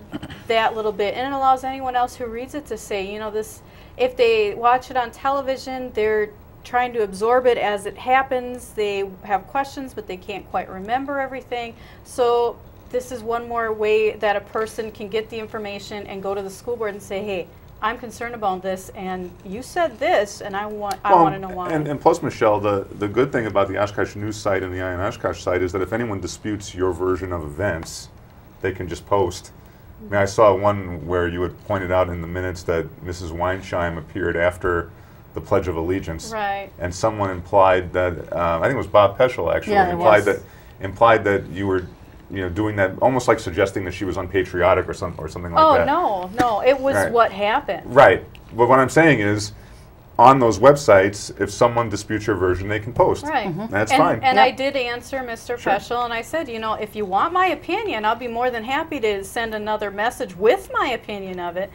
C: that little bit, and it allows anyone else who reads it to say, you know, this, if they watch it on television, they're trying to absorb it as it happens. They have questions, but they can't quite remember everything. So this is one more way that a person can get the information and go to the school board and say, hey, I'm concerned about this, and you said this, and I want to know why. And
E: plus, Michelle, the good thing about the Oshkosh News site and the Eye on Oshkosh site is that if anyone disputes your version of events, they can just post. I mean, I saw one where you had pointed out in the minutes that Mrs. Weinsheim appeared after the Pledge of Allegiance.
C: Right.
E: And someone implied that, I think it was Bob Peschel actually, implied that you were, you know, doing that, almost like suggesting that she was unpatriotic or something like that.
C: Oh, no, it was what happened.
E: Right. But what I'm saying is, on those websites, if someone disputes your version, they can post. Right. That's fine.
C: And I did answer Mr. Peschel, and I said, you know, if you want my opinion, I'll be more than happy to send another message with my opinion of it.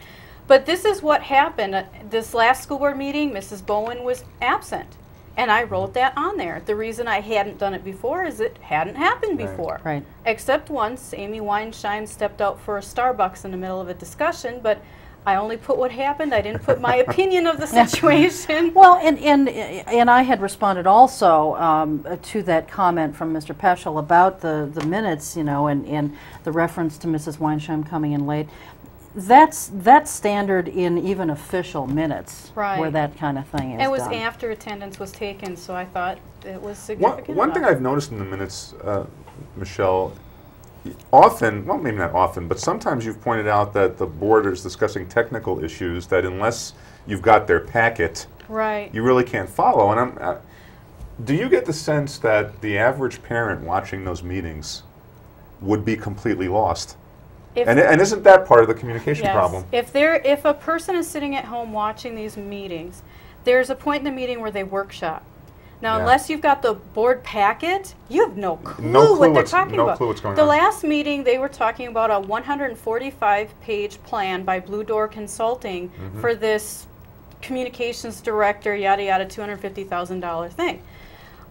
C: But this is what happened. This last school board meeting, Mrs. Bowen was absent. And I wrote that on there. The reason I hadn't done it before is it hadn't happened before. Right. Except once, Amy Weinsheim stepped out for a Starbucks in the middle of a discussion, but I only put what happened. I didn't put my opinion of the situation.
B: Well, and I had responded also to that comment from Mr. Peschel about the minutes, you know, and the reference to Mrs. Weinsheim coming in late. That's standard in even official minutes, where that kind of thing is
C: It was
B: done.
C: After attendance was taken, so I thought it was significant.
E: One thing I've noticed in the minutes, Michelle, often, well, maybe not often, but sometimes you've pointed out that the board is discussing technical issues that unless you've got their packet, you really can't follow. And do you get the sense that the average parent watching those meetings would be completely lost.
C: If,
E: And isn't that part of the communication
C: yes,
E: problem?
C: if a person is sitting at home watching these meetings, there's a point in the meeting where they workshop. Now,
E: Yeah.
C: unless you've got the board packet, you have no clue,
E: No clue
C: what they're
E: what's-
C: talking
E: no
C: about.
E: clue what's going
C: The
E: on.
C: last meeting, they were talking about a 145-page plan by Blue Door Consulting
E: Mm-hmm.
C: for this communications director, yada yada, $250,000 thing.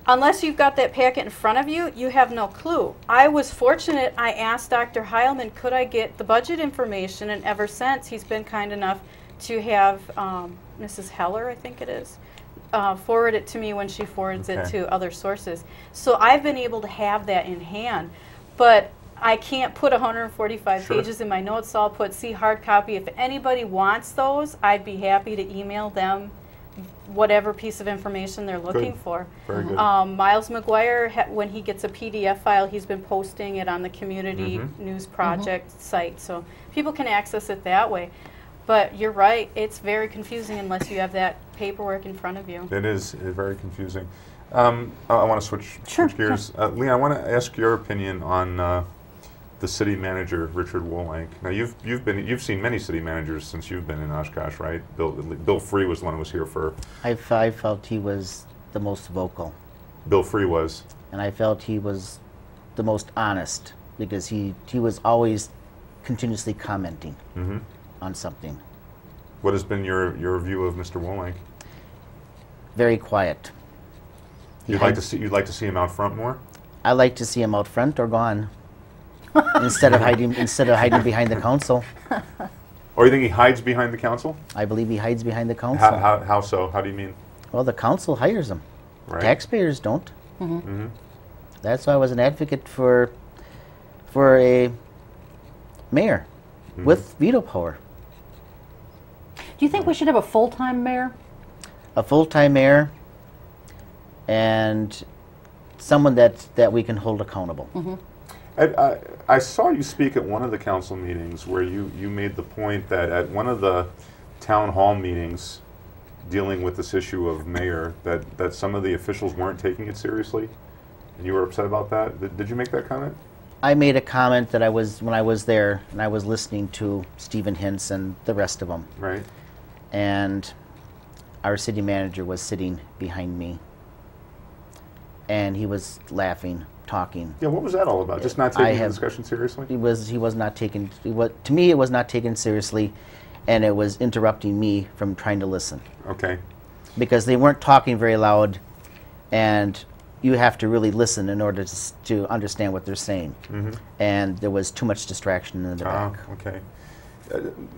C: Unless you've got that packet in front of you, you have no clue. I was fortunate. I asked Dr. Heilman, could I get the budget information, and ever since he's been kind enough to have Mrs. Heller, I think it is, forward it to me when she forwards it
E: Okay.
C: to other sources. So I've been able to have that in hand, but I can't put 145
E: Sure.
C: pages in my notes, so I'll put see hard copy. If anybody wants those, I'd be happy to email them whatever piece of information they're looking for.
E: Very good.
C: Miles McGuire, when he gets a PDF file, he's been posting it on the Community
E: Mm-hmm.
C: News Project site, so people can access it that way. But you're right, it's very confusing unless you have that paperwork in front of you.
E: It is very confusing. I want to switch gears. Lee, I want to ask your opinion on the city manager, Richard Wolank. Now, you've seen many city managers since you've been in Oshkosh, right? Bill Free was the one who was here for.
D: I felt he was the most vocal,
E: Bill Free was.
D: and I felt he was the most honest, because he was always continuously commenting
E: Mm-hmm.
D: on something.
E: What has been your view of Mr. Wolank?
D: Very quiet.
E: You'd like to see him out front more?
D: I like to see him out front or gone, instead of hiding behind the council.
E: Or you think he hides behind the council?
D: I believe he hides behind the council.
E: How so? How do you mean?
D: Well, the council hires him.
E: Right.
D: Taxpayers don't.
E: Mm-hmm.
D: That's why I was an advocate for a mayor with veto power.
B: Do you think we should have a full-time mayor?
D: A full-time mayor and someone that we can hold accountable.
E: I saw you speak at one of the council meetings where you made the point that at one of the town hall meetings dealing with this issue of mayor, that some of the officials weren't taking it seriously, and you were upset about that. Did you make that comment?
D: I made a comment that when I was there and I was listening to Stephen Hentz and the rest of them,
E: Right.
D: and our city manager was sitting behind me, and he was laughing, talking.
E: Yeah, what was that all about? Just not taking the discussion seriously?
D: He was not taken. To me, it was not taken seriously, and it was interrupting me from trying to listen,
E: Okay.
D: because they weren't talking very loud, and you have to really listen in order to understand what they're saying.
E: Mm-hmm.
D: And there was too much distraction in the back.
E: Okay.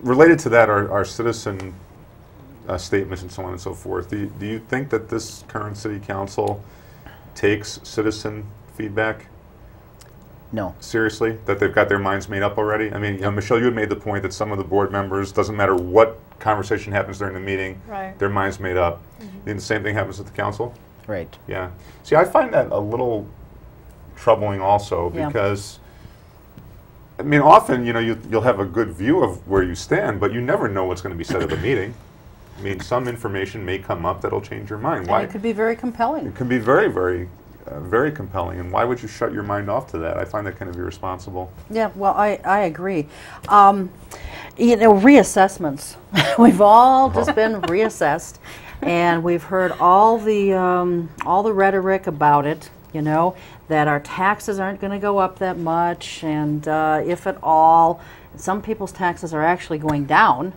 E: Related to that, our citizen statements and so on and so forth, do you think that this current city council takes citizen feedback
D: No.
E: seriously, that they've got their minds made up already? I mean, Michelle, you had made the point that some of the board members, doesn't matter what conversation happens during the meeting,
C: Right.
E: their mind's made up. You think the same thing happens at the council?
D: Right.
E: Yeah. See, I find that a little troubling also,
B: Yeah.
E: because I mean, often, you'll have a good view of where you stand, but you never know what's going to be said at the meeting. I mean, some information may come up that'll change your mind.
B: And it could be very compelling.
E: It can be very, very, very compelling. And why would you shut your mind off to that? I find that kind of irresponsible.
B: Yeah, well, I agree. Reassessments. We've all just been reassessed, and we've heard all the rhetoric about it. That our taxes aren't going to go up that much, and if at all, some people's taxes are actually going down.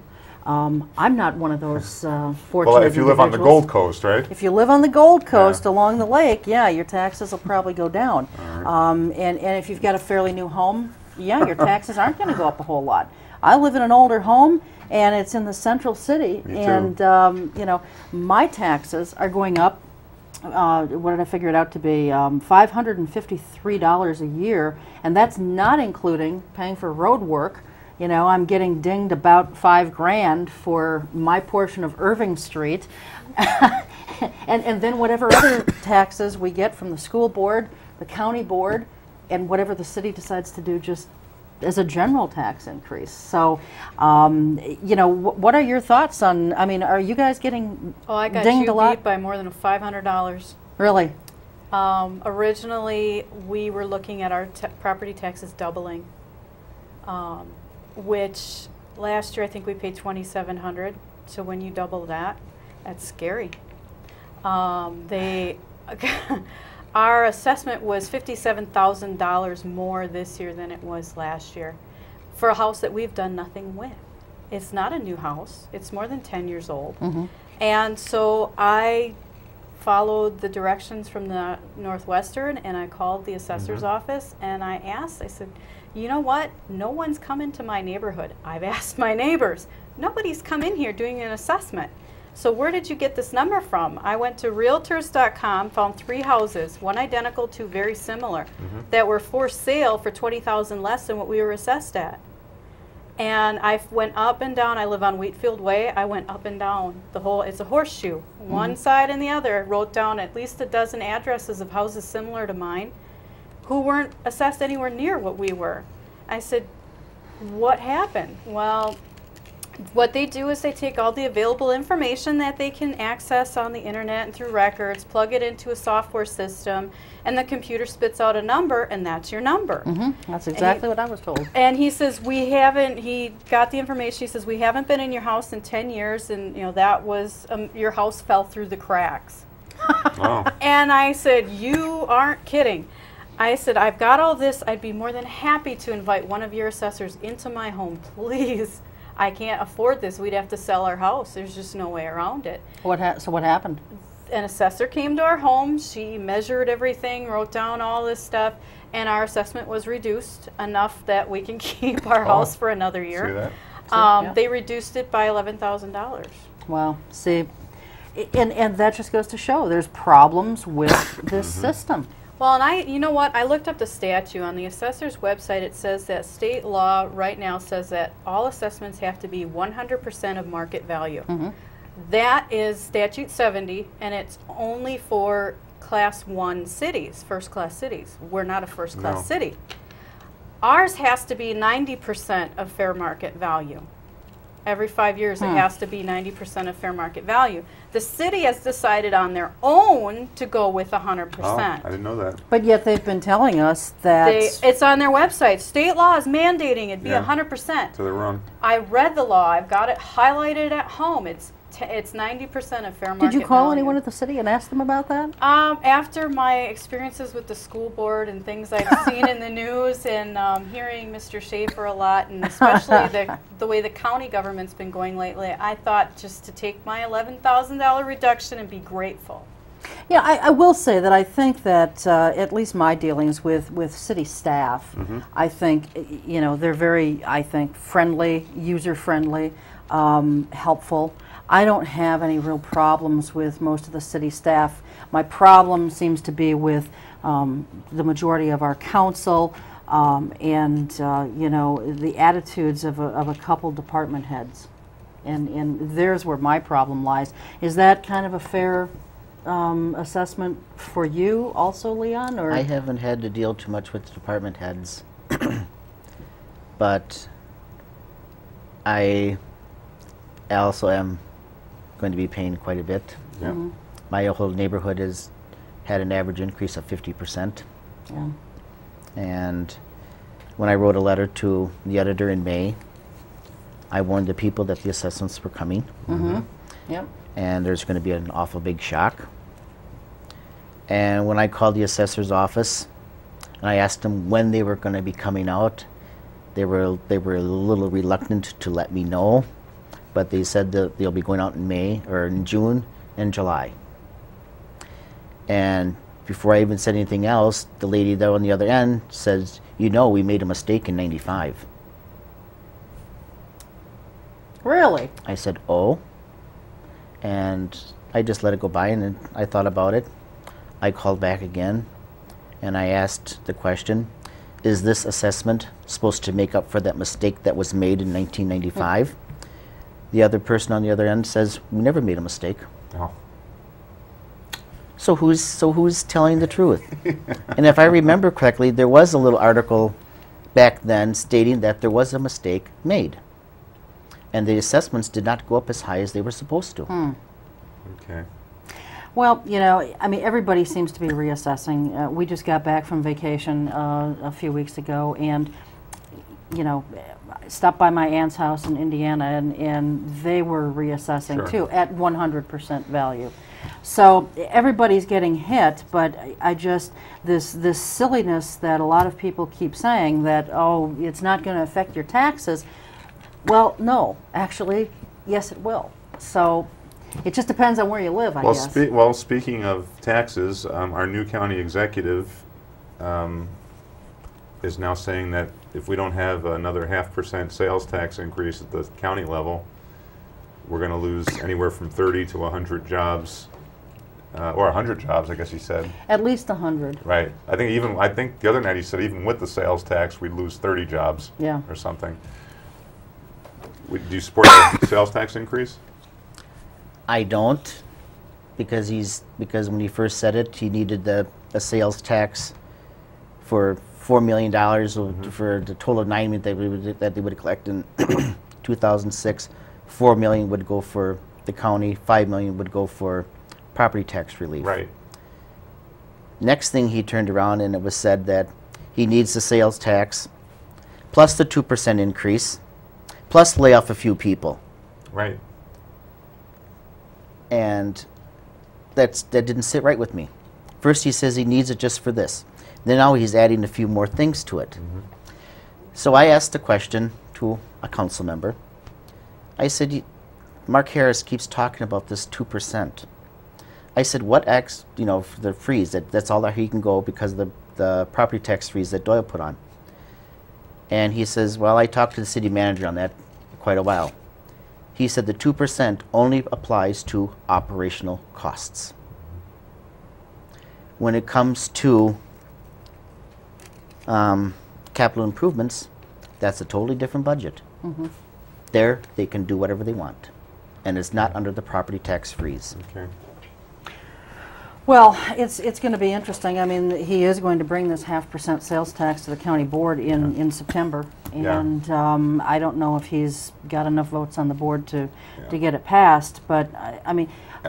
B: I'm not one of those fortunate
E: Well, if you live on the
B: individuals.
E: Gold Coast, right?
B: If you live on the Gold Coast
E: Yeah.
B: along the lake, yeah, your taxes will probably go down.
E: All right.
B: And if you've got a fairly new home, yeah, your taxes aren't going to go up a whole lot. I live in an older home, and it's in the central city,
E: Me too.
B: and my taxes are going up. What did I figure it out to be? $553 a year, and that's not including paying for road work. I'm getting dinged about $5,000 for my portion of Irving Street, and then whatever other taxes we get from the school board, the county board, and whatever the city decides to do just as a general tax increase. So, what are your thoughts on? I mean, are you guys getting
C: Oh, I got
B: dinged
C: you
B: a lot?
C: beat by more than $500.
B: Really?
C: Originally, we were looking at our property taxes doubling, which last year I think we paid $2,700. So when you double that, that's scary. Our assessment was $57,000 more this year than it was last year for a house that we've done nothing with. It's not a new house. It's more than 10 years old. And so I followed the directions from the Northwestern, and I called the assessor's office, and I asked, I said, you know what? No one's come into my neighborhood. I've asked my neighbors. Nobody's come in here doing an assessment. So where did you get this number from? I went to realtors.com, found 3 houses, one identical, 2 very similar, that were for sale for $20,000 less than what we were assessed at. And I went up and down. I live on Wheatfield Way. I went up and down the whole, it's a horseshoe, one side and the other. Wrote down at least a dozen addresses of houses similar to mine who weren't assessed anywhere near what we were. I said, what happened? Well, what they do is they take all the available information that they can access on the internet and through records, plug it into a software system, and the computer spits out a number, and that's your number.
B: That's exactly what I was told.
C: And he says, he got the information, he says, we haven't been in your house in 10 years, and that was, your house fell through the cracks. And I said, you aren't kidding. I said, I've got all this. I'd be more than happy to invite one of your assessors into my home, please. I can't afford this. We'd have to sell our house. There's just no way around it.
B: So what happened?
C: An assessor came to our home. She measured everything, wrote down all this stuff, and our assessment was reduced enough that we can keep our house for another year.
E: See that?
C: They reduced it by $11,000.
B: Wow. See, and that just goes to show there's problems with this system.
C: Well, and you know what? I looked up the statute on the assessor's website. It says that state law right now says that all assessments have to be 100% of market value. That is statute 70, and it's only for class 1 cities, first-class cities. We're not a first-class city. Ours has to be 90% of fair market value. Every 5 years, it has to be 90% of fair market value. The city has decided on their own to go with 100%.
E: Oh, I didn't know that.
B: But yet they've been telling us that
C: it's on their website. State law is mandating it be 100%.
E: So they're wrong.
C: I read the law. I've got it highlighted at home. It's 90% of fair market
B: Did you call
C: value.
B: anyone at the city and ask them about that?
C: After my experiences with the school board and things I've seen in the news and hearing Mr. Schaefer a lot, and especially the way the county government's been going lately, I thought just to take my $11,000 reduction and be grateful.
B: Yeah, I will say that I think that at least my dealings with city staff, I think, they're very, friendly, user-friendly, helpful. I don't have any real problems with most of the city staff. My problem seems to be with the majority of our council and the attitudes of a couple department heads. And there's where my problem lies. Is that kind of a fair assessment for you also, Leon? Or?
D: I haven't had to deal too much with department heads, but I also am going to be paying quite a bit. My whole neighborhood has had an average increase of 50%. And when I wrote a letter to the editor in May, I warned the people that the assessments were coming. And there's going to be an awful big shock. And when I called the assessor's office and I asked them when they were going to be coming out, they were a little reluctant to let me know. But they said that they'll be going out in May or in June and July. And before I even said anything else, the lady there on the other end says, we made a mistake in '95.
B: Really?
D: I said, oh. And I just let it go by, and then I thought about it. I called back again, and I asked the question, is this assessment supposed to make up for that mistake that was made in 1995? The other person on the other end says, we never made a mistake. So who's telling the truth? And if I remember correctly, there was a little article back then stating that there was a mistake made. And the assessments did not go up as high as they were supposed to.
E: Okay.
B: Well, you know, I mean, everybody seems to be reassessing. We just got back from vacation a few weeks ago, and, you know, stopped by my aunt's house in Indiana, and they were reassessing
E: Sure.
B: too at 100% value. So everybody's getting hit, but I just, this silliness that a lot of people keep saying that, oh, it's not going to affect your taxes. Well, no, actually, yes, it will. So it just depends on where you live, I guess.
E: Well, speaking of taxes, our new county executive is now saying that if we don't have another 0.5% sales tax increase at the county level, we're going to lose anywhere from 30 to 100 jobs, or 100 jobs, I guess he said.
B: At least 100.
E: Right. I think the other night he said even with the sales tax, we'd lose 30 jobs or something. Do you support the sales tax increase?
D: I don't, because when he first said it, he needed a sales tax for $4 million for the total of $9 million that they would collect in 2006. $4 million would go for the county. $5 million would go for property tax relief.
E: Right.
D: Next thing he turned around and it was said that he needs the sales tax plus the 2% increase plus lay off a few people.
E: Right.
D: And that didn't sit right with me. First he says he needs it just for this. Then now he's adding a few more things to it. So I asked a question to a council member. I said, Mark Harris keeps talking about this 2%. I said, what acts, you know, for the freeze, that's all that he can go because of the property tax freeze that Doyle put on. And he says, well, I talked to the city manager on that quite a while. He said the 2% only applies to operational costs. When it comes to capital improvements, that's a totally different budget. There, they can do whatever they want. And it's not under the property tax freeze.
E: Okay.
B: Well, it's going to be interesting. I mean, he is going to bring this 0.5% sales tax to the county board in September, and I don't know if he's got enough votes on the board to get it passed. But I mean,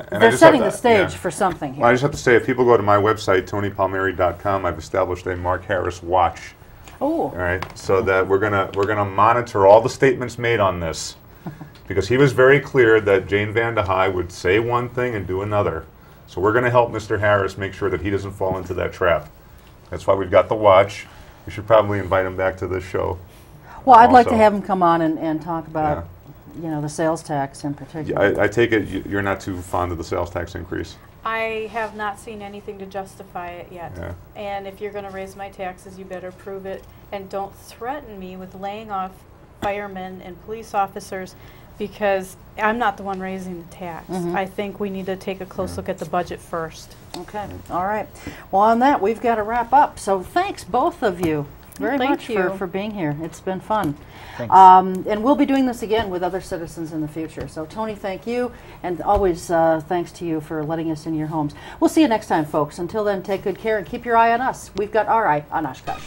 B: they're setting the stage for something here.
E: Well, I just have to say, if people go to my website TonyPalmeri.com, I've established a Mark Harris watch.
B: Oh.
E: All right, so that we're gonna monitor all the statements made on this, because he was very clear that Jane Vandehei would say one thing and do another. So we're going to help Mr. Harris make sure that he doesn't fall into that trap. That's why we've got the watch. We should probably invite him back to this show.
B: Well, I'd like to have him come on and talk about, you know, the sales tax in particular.
E: I take it you're not too fond of the sales tax increase.
C: I have not seen anything to justify it yet.
E: Yeah.
C: And if you're going to raise my taxes, you better prove it. And don't threaten me with laying off firemen and police officers, because I'm not the one raising the tax. I think we need to take a close look at the budget first.
B: Okay. All right. Well, on that, we've got to wrap up. So thanks, both of you, very much for being here. It's been fun.
D: Thanks.
B: And we'll be doing this again with other citizens in the future. So, Tony, thank you. And always thanks to you for letting us in your homes. We'll see you next time, folks. Until then, take good care and keep your eye on us. We've got our eye on Oshkosh.